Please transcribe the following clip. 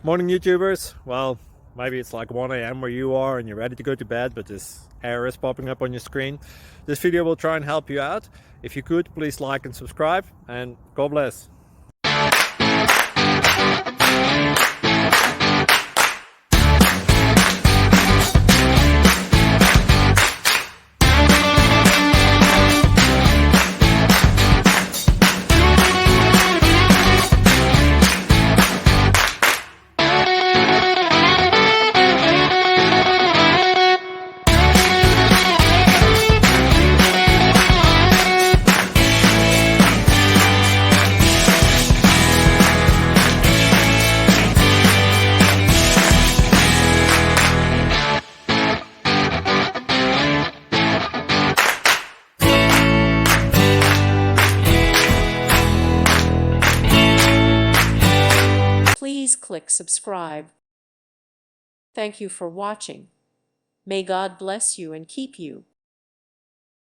Morning YouTubers. Well, maybe it's like 1 a.m. where you are and you're ready to go to bed, but this error is popping up on your screen. This video will try and help you out. If you could, please like and subscribe, and God bless. Please click subscribe. Thank you for watching. May God bless you and keep you.